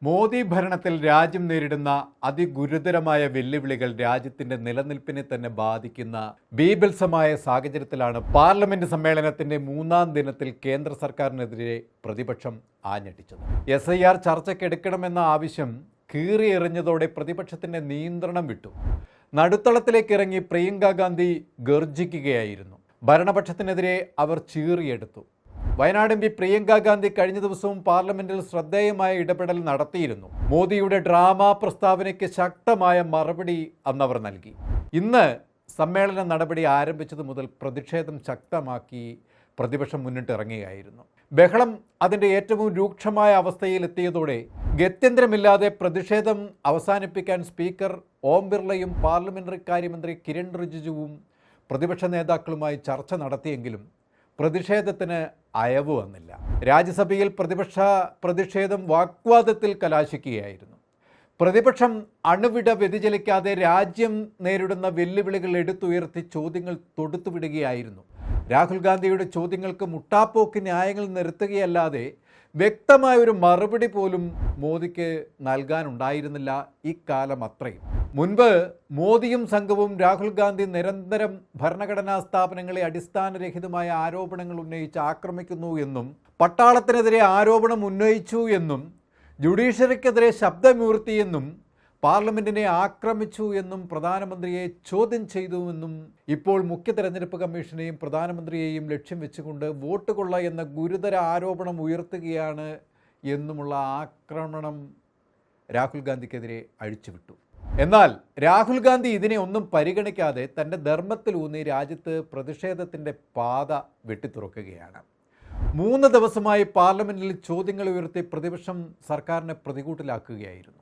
മോദി ഭരണത്തിൽ രാജ്യം നേരിടുന്ന അതിഗുരുതരമായ വെല്ലുവിളികൾ രാജ്യത്തിന്റെ നിലനിൽപ്പിനെ തന്നെ ബാധിക്കുന്ന ബീഭത്സമായ സാഹചര്യത്തിലാണ് പാർലമെന്റ് സമ്മേളനത്തിന്റെ 3-ാം ദിനത്തിൽ കേന്ദ്ര സർക്കാരിനെതിരെ പ്രതിപക്ഷം ആഞ്ഞടിച്ചത്. SIR ചർച്ചയ്ക്കെടുക്കണമെന്ന ആവശ്യം കീറിയെറിഞ്ഞതോടെ പ്രതിപക്ഷത്തിന്റെ നിയന്ത്രണം വിട്ടു. നടുത്തളത്തിലേക്ക് ഇറങ്ങി പ്രിയങ്ക ഗാന്ധി ഗർജിക്കുകയായിരുന്നു. ഭരണപക്ഷത്തിനെതിരെ അവർ ചീറിയെടുത്തു. വയനാട് MP പ്രിയങ്ക ഗാന്ധി കഴിഞ്ഞ ദിവസവും പാർലമെന്റിൽ ശ്രദ്ധേയമായ ഇടപെടൽ നടത്തിയിരുന്നു. മോദിയുടെ ഡ്രാമ പ്രസ്താവനയ്ക്ക് ശക്തമായ മറുപടി അന്നവർ നൽകി. ഇന്ന് സമ്മേളന നടപടി ആരംഭിച്ചതു മുതൽ പ്രതിഷേധം ശക്തമാക്കി പ്രതിപക്ഷം മുന്നിട്ടിറങ്ങുകയായിരുന്നു. ബഹളം അതിൻ്റെ ഏറ്റവും രൂക്ഷമായ അവസ്ഥയിലെത്തിയതോടെ ഗത്യന്തരമില്ലാതെ പ്രതിഷേധം അവസാനിപ്പിക്കാൻ സ്പീക്കർ ഓം ബിർളയും പാർലമെന്ററി കാര്യമന്ത്രി കിരൺ റിജിജുവും പ്രതിപക്ഷ നേതാക്കളുമായി ചർച്ച നടത്തിയെങ്കിലും പ്രതിഷേധത്തിന് അയവ് വന്നില്ല. രാജ്യസഭയിൽ പ്രതിഷേധം വാഗ്വാദത്തിൽ കലാശിക്കുകയായിരുന്നു. പ്രതിപക്ഷം അണുവിട വ്യതിചലിക്കാതെ രാജ്യം നേരിടുന്ന വെല്ലുവിളികൾ എടുത്തുയർത്തി ചോദ്യങ്ങൾ തൊടുത്തുവിടുകയായിരുന്നു. രാഹുൽ ഗാന്ധിയുടെ ചോദ്യങ്ങൾക്ക് മുട്ടാപ്പോക്ക് ന്യായങ്ങൾ നിരത്തുകയല്ലാതെ വ്യക്തമായ ഒരു മറുപടി പോലും മോദിക്ക് നൽകാനുണ്ടായിരുന്നില്ല ഇക്കാലം അത്രയും. മുൻപ് മോദിയും സംഘവും രാഹുൽ ഗാന്ധി നിരന്തരം ഭരണഘടനാ സ്ഥാപനങ്ങളെ അടിസ്ഥാനരഹിതമായ ആരോപണങ്ങൾ ഉന്നയിച്ച് ആക്രമിക്കുന്നു എന്നും പട്ടാളത്തിനെതിരെ ആരോപണം ഉന്നയിച്ചു എന്നും ജുഡീഷ്യറിക്കെതിരെ ശബ്ദമുയർത്തിയെന്നും പാർലമെന്റിനെ ആക്രമിച്ചു എന്നും പ്രധാനമന്ത്രിയെ ചോദ്യം ചെയ്തുവെന്നും ഇപ്പോൾ മുഖ്യ തെരഞ്ഞെടുപ്പ് കമ്മീഷനെയും പ്രധാനമന്ത്രിയെയും ലക്ഷ്യം വെച്ചുകൊണ്ട് വോട്ട് കൊള്ള എന്ന ഗുരുതര ആരോപണം ഉയർത്തുകയാണ് എന്നുമുള്ള ആക്രമണം രാഹുൽ ഗാന്ധിക്കെതിരെ അഴിച്ചുവിട്ടു. എന്നാൽ രാഹുൽ ഗാന്ധി ഇതിനെ ഒന്നും പരിഗണിക്കാതെ തൻ്റെ ധർമ്മത്തിലൂന്നി രാജ്യത്ത് പ്രതിഷേധത്തിൻ്റെ പാത വെട്ടിത്തുറക്കുകയാണ്. 3 ദിവസമായി പാർലമെന്റിൽ ചോദ്യങ്ങൾ ഉയർത്തി പ്രതിപക്ഷം സർക്കാരിനെ പ്രതികൂട്ടിലാക്കുകയായിരുന്നു.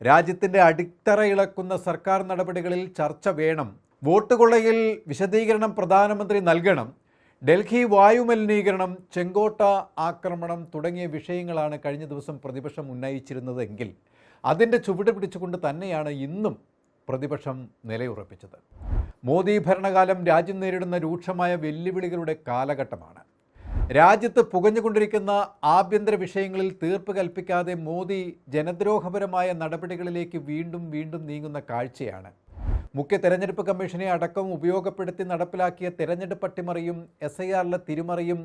രാജ്യത്തിൻ്റെ അടിത്തറ ഇളക്കുന്ന സർക്കാർ നടപടികളിൽ ചർച്ച വേണം, വോട്ട് കൊള്ളയിൽ വിശദീകരണം പ്രധാനമന്ത്രി നൽകണം, ഡൽഹി വായുമലിനീകരണം, ചെങ്കോട്ട ആക്രമണം തുടങ്ങിയ വിഷയങ്ങളാണ് കഴിഞ്ഞ ദിവസം പ്രതിപക്ഷം ഉന്നയിച്ചിരുന്നതെങ്കിൽ അതിൻ്റെ ചുവട് പിടിച്ചുകൊണ്ട് തന്നെയാണ് ഇന്നും പ്രതിപക്ഷം നിലയുറപ്പിച്ചത്. മോദി ഭരണകാലം രാജ്യം നേരിടുന്ന രൂക്ഷമായ വെല്ലുവിളികളുടെ കാലഘട്ടമാണ്. രാജ്യത്ത് പുകഞ്ഞുകൊണ്ടിരിക്കുന്ന ആഭ്യന്തര വിഷയങ്ങളിൽ തീർപ്പ് കൽപ്പിക്കാതെ മോദി ജനദ്രോഹപരമായ നടപടികളിലേക്ക് വീണ്ടും നീങ്ങുന്ന കാഴ്ചയാണ്. മുഖ്യ തെരഞ്ഞെടുപ്പ് കമ്മീഷനെ അടക്കം ഉപയോഗപ്പെടുത്തി നടപ്പിലാക്കിയ തെരഞ്ഞെടുപ്പ് അട്ടിമറിയും SIRലെ തിരിമറിയും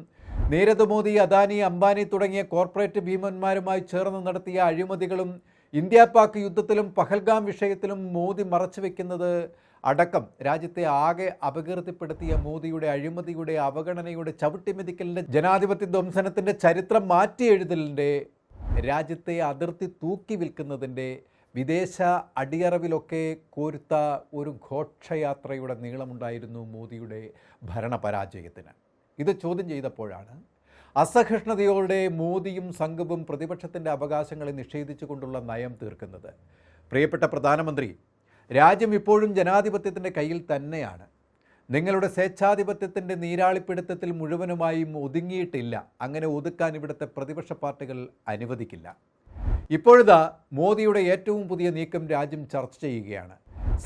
നീരവ് മോദി, അദാനി, അംബാനി തുടങ്ങിയ കോർപ്പറേറ്റ് ഭീമന്മാരുമായി ചേർന്ന് നടത്തിയ അഴിമതികളും ഇന്ത്യ പാക് യുദ്ധത്തിലും പഹൽഗാം വിഷയത്തിലും മോദി മറച്ചുവെക്കുന്നത് അടക്കം രാജ്യത്തെ ആകെ അപകീർത്തിപ്പെടുത്തിയ മോദിയുടെ അഴിമതിയുടെ, അവഗണനയുടെ, ചവിട്ടിമെതിക്കലിൻ്റെ, ജനാധിപത്യ ധ്വംസനത്തിൻ്റെ, ചരിത്രം മാറ്റിയെഴുതലിൻ്റെ, രാജ്യത്തെ അതിർത്തി തൂക്കി വിൽക്കുന്നതിൻ്റെ, വിദേശ അടിയറവിലൊക്കെ കോരുത്ത ഒരു ഘോഷയാത്രയുടെ നീളമുണ്ടായിരുന്നു മോദിയുടെ ഭരണപരാജയത്തിന്. ഇത് ചോദ്യം ചെയ്തപ്പോഴാണ് അസഹിഷ്ണുതയോടെ മോദിയും സംഘവും പ്രതിപക്ഷത്തിൻ്റെ അവകാശങ്ങളെ നിഷേധിച്ചുകൊണ്ടുള്ള നയം തീർക്കുന്നത്. പ്രിയപ്പെട്ട പ്രധാനമന്ത്രി, രാജ്യം ഇപ്പോഴും ജനാധിപത്യത്തിൻ്റെ കയ്യിൽ തന്നെയാണ്. നിങ്ങളുടെ സ്വേച്ഛാധിപത്യത്തിൻ്റെ നീരാളിപ്പിടുത്തത്തിൽ മുഴുവനുമായും ഒതുങ്ങിയിട്ടില്ല. അങ്ങനെ ഒതുക്കാൻ ഇവിടുത്തെ പ്രതിപക്ഷ പാർട്ടികൾ അനുവദിക്കില്ല. ഇപ്പോഴിതാ മോദിയുടെ ഏറ്റവും പുതിയ നീക്കം രാജ്യം ചർച്ച ചെയ്യുകയാണ്.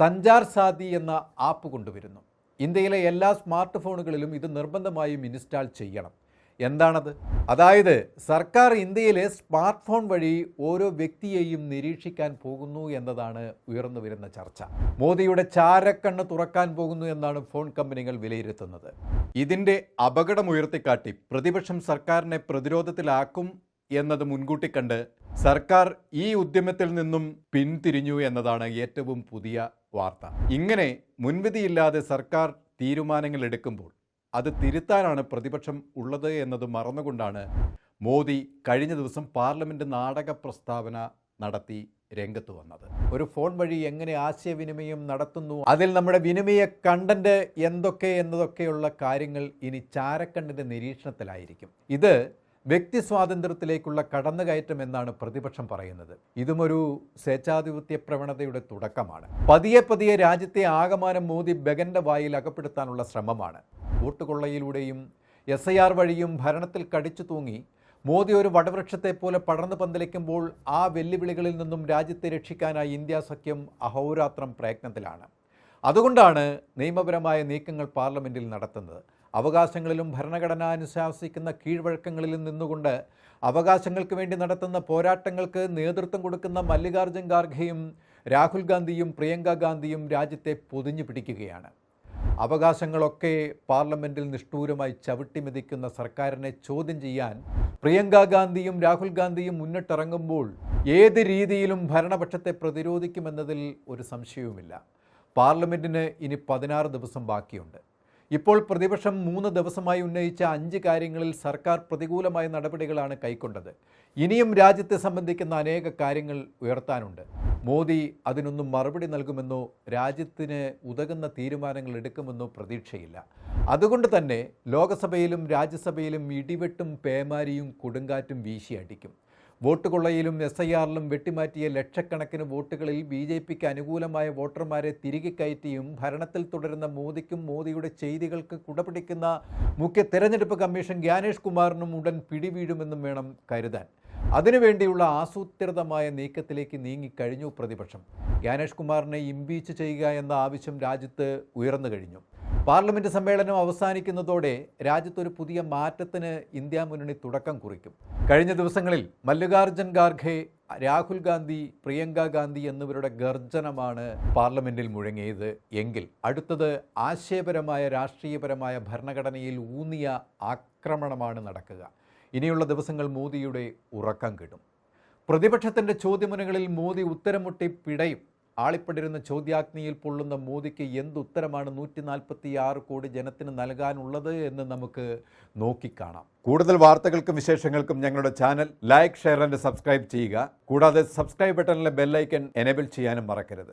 സഞ്ചാർ സാഥി എന്ന ആപ്പ് കൊണ്ടുവരുന്നു. ഇന്ത്യയിലെ എല്ലാ സ്മാർട്ട് ഫോണുകളിലും ഇത് നിർബന്ധമായും ഇൻസ്റ്റാൾ ചെയ്യണം. എന്താണത്? അതായത് സർക്കാർ ഇന്ത്യയിലെ സ്മാർട്ട് ഫോൺ വഴി ഓരോ വ്യക്തിയെയും നിരീക്ഷിക്കാൻ പോകുന്നു എന്നതാണ് ഉയർന്നു വരുന്ന ചർച്ച. മോദിയുടെ ചാരക്കണ്ണ് തുറക്കാൻ പോകുന്നു എന്നാണ് ഫോൺ കമ്പനികൾ വിലയിരുത്തുന്നത്. ഇതിൻ്റെ അപകടം ഉയർത്തിക്കാട്ടി പ്രതിപക്ഷം സർക്കാരിനെ പ്രതിരോധത്തിലാക്കും എന്നത് മുൻകൂട്ടി കണ്ട് സർക്കാർ ഈ ഉദ്യമത്തിൽ നിന്നും പിന്തിരിഞ്ഞു എന്നതാണ് ഏറ്റവും പുതിയ വാർത്ത. ഇങ്ങനെ മുൻവിധിയില്ലാതെ സർക്കാർ തീരുമാനങ്ങൾ എടുക്കുമ്പോൾ അത് തിരുത്താനാണ് പ്രതിപക്ഷം ഉള്ളത് എന്നത് മറന്നുകൊണ്ടാണ് മോദി കഴിഞ്ഞ ദിവസം പാർലമെന്റ് നാടക പ്രസ്താവന നടത്തി രംഗത്ത് വന്നത്. ഒരു ഫോൺ വഴി എങ്ങനെ ആശയവിനിമയം നടത്തുന്നു, അതിൽ നമ്മുടെ വിനിമയ കണ്ടന്റ് എന്തൊക്കെ എന്നതൊക്കെയുള്ള കാര്യങ്ങൾ ഇനി ചാരക്കണ്ണിൻ്റെ നിരീക്ഷണത്തിലായിരിക്കും. ഇത് വ്യക്തി സ്വാതന്ത്ര്യത്തിലേക്കുള്ള കടന്നുകയറ്റം എന്നാണ് പ്രതിപക്ഷം പറയുന്നത്. ഇതുമൊരു സ്വേച്ഛാധിപത്യ പ്രവണതയുടെ തുടക്കമാണ്. പതിയെ രാജ്യത്തെ ആകമാനം മോദി ബഗന്റെ വായിൽ അകപ്പെടുത്താനുള്ള ശ്രമമാണ്. വോട്ട് കൊള്ളയിലൂടെയും SIR വഴിയും ഭരണത്തിൽ കടിച്ചു തൂങ്ങി മോദി ഒരു വടവൃക്ഷത്തെ പോലെ പടർന്നു പന്തലിക്കുമ്പോൾ ആ വെല്ലുവിളികളിൽ നിന്നും രാജ്യത്തെ രക്ഷിക്കാനായി ഇന്ത്യ സഖ്യം അഹോരാത്രം പ്രയത്നത്തിലാണ്. അതുകൊണ്ടാണ് നിയമപരമായ നീക്കങ്ങൾ പാർലമെന്റിൽ നടത്തുന്നത്. അവകാശങ്ങളിലും ഭരണഘടന അനുശാസിക്കുന്ന കീഴ്വഴക്കങ്ങളിലും നിന്നുകൊണ്ട് അവകാശങ്ങൾക്ക് വേണ്ടി നടത്തുന്ന പോരാട്ടങ്ങൾക്ക് നേതൃത്വം കൊടുക്കുന്ന മല്ലികാർജ്ജുൻ ഖാർഗെയും രാഹുൽ ഗാന്ധിയും പ്രിയങ്ക ഗാന്ധിയും രാജ്യത്തെ പൊതിഞ്ഞു പിടിക്കുകയാണ്. അവകാശങ്ങളൊക്കെ പാർലമെൻറ്റിൽ നിഷ്ഠൂരമായി ചവിട്ടിമെതിക്കുന്ന സർക്കാരിനെ ചോദ്യം ചെയ്യാൻ പ്രിയങ്ക ഗാന്ധിയും രാഹുൽ ഗാന്ധിയും മുന്നിട്ടിറങ്ങുമ്പോൾ ഏത് രീതിയിലും ഭരണപക്ഷത്തെ പ്രതിരോധിക്കുമെന്നതിൽ ഒരു സംശയവുമില്ല. പാർലമെൻറ്റിന് ഇനി 16 ദിവസം ബാക്കിയുണ്ട്. ഇപ്പോൾ പ്രതിപക്ഷം 3 ദിവസമായി ഉന്നയിച്ച 5 കാര്യങ്ങളിൽ സർക്കാർ പ്രതികൂലമായ നടപടികളാണ് കൈക്കൊണ്ടത്. ഇനിയും രാജ്യത്തെ സംബന്ധിക്കുന്ന അനേക കാര്യങ്ങൾ ഉയർത്താനുണ്ട്. മോദി അതിനൊന്നും മറുപടി നൽകുമെന്നോ രാജ്യത്തിന് ഉതകുന്ന തീരുമാനങ്ങൾ എടുക്കുമെന്നോ പ്രതീക്ഷയില്ല. അതുകൊണ്ട് തന്നെ ലോകസഭയിലും രാജ്യസഭയിലും ഇടിവെട്ടും പേമാരിയും കൊടുങ്കാറ്റും വീശിയടിക്കും. വോട്ട് കൊള്ളയിലും SIRലും വെട്ടിമാറ്റിയ ലക്ഷക്കണക്കിന് വോട്ടുകളിൽ BJPക്ക് അനുകൂലമായ വോട്ടർമാരെ തിരികെ കയറ്റിയും ഭരണത്തിൽ തുടരുന്ന മോദിക്കും മോദിയുടെ ചെയ്തികൾക്ക് കുടപിടിക്കുന്ന മുഖ്യ തെരഞ്ഞെടുപ്പ് കമ്മീഷൻ ജ്ഞാനേഷ് കുമാറിനും ഉടൻ പിടിവീഴുമെന്നും വേണം കരുതാൻ. അതിനുവേണ്ടിയുള്ള ആസൂത്രിതമായ നീക്കത്തിലേക്ക് നീങ്ങിക്കഴിഞ്ഞു പ്രതിപക്ഷം. ജ്ഞാനേഷ് കുമാറിനെ ഇംപീച്ച് ചെയ്യുക എന്ന ആവശ്യം രാജ്യത്ത് ഉയർന്നു കഴിഞ്ഞു. പാർലമെൻറ്റ് സമ്മേളനം അവസാനിക്കുന്നതോടെ രാജ്യത്തൊരു പുതിയ മാറ്റത്തിന് ഇന്ത്യ മുന്നണി തുടക്കം കുറിക്കും. കഴിഞ്ഞ ദിവസങ്ങളിൽ മല്ലികാർജ്ജുൻ ഖാർഗെ, രാഹുൽ ഗാന്ധി, പ്രിയങ്ക ഗാന്ധി എന്നിവരുടെ ഗർജനമാണ് പാർലമെൻറ്റിൽ മുഴങ്ങിയത് എങ്കിൽ അടുത്തത് ആശയപരമായ രാഷ്ട്രീയപരമായ ഭരണഘടനയിൽ ഊന്നിയ ആക്രമണമാണ് നടക്കുക. ഇനിയുള്ള ദിവസങ്ങൾ മോദിയുടെ ഉറക്കം കിട്ടും. പ്രതിപക്ഷത്തിൻ്റെ ചോദ്യമുനകളിൽ മോദി ഉത്തരം മുട്ടി പിടയും. ആളിപ്പടിരുന്ന ചോദ്യാഗ്നിയിൽ പൊള്ളുന്ന മോദിക്ക് എന്തുത്തരമാണ് 146 കോടി ജനത്തിന് നൽകാനുള്ളത് എന്ന് നമുക്ക് നോക്കിക്കാണാം. കൂടുതൽ വാർത്തകൾക്കും വിശേഷങ്ങൾക്കും ഞങ്ങളുടെ channel like, share and subscribe ചെയ്യുക. കൂടാതെ സബ്സ്ക്രൈബ് ബട്ടണിലെ ബെല്ലൈക്കൺ എനേബിൾ ചെയ്യാനും മറക്കരുത്.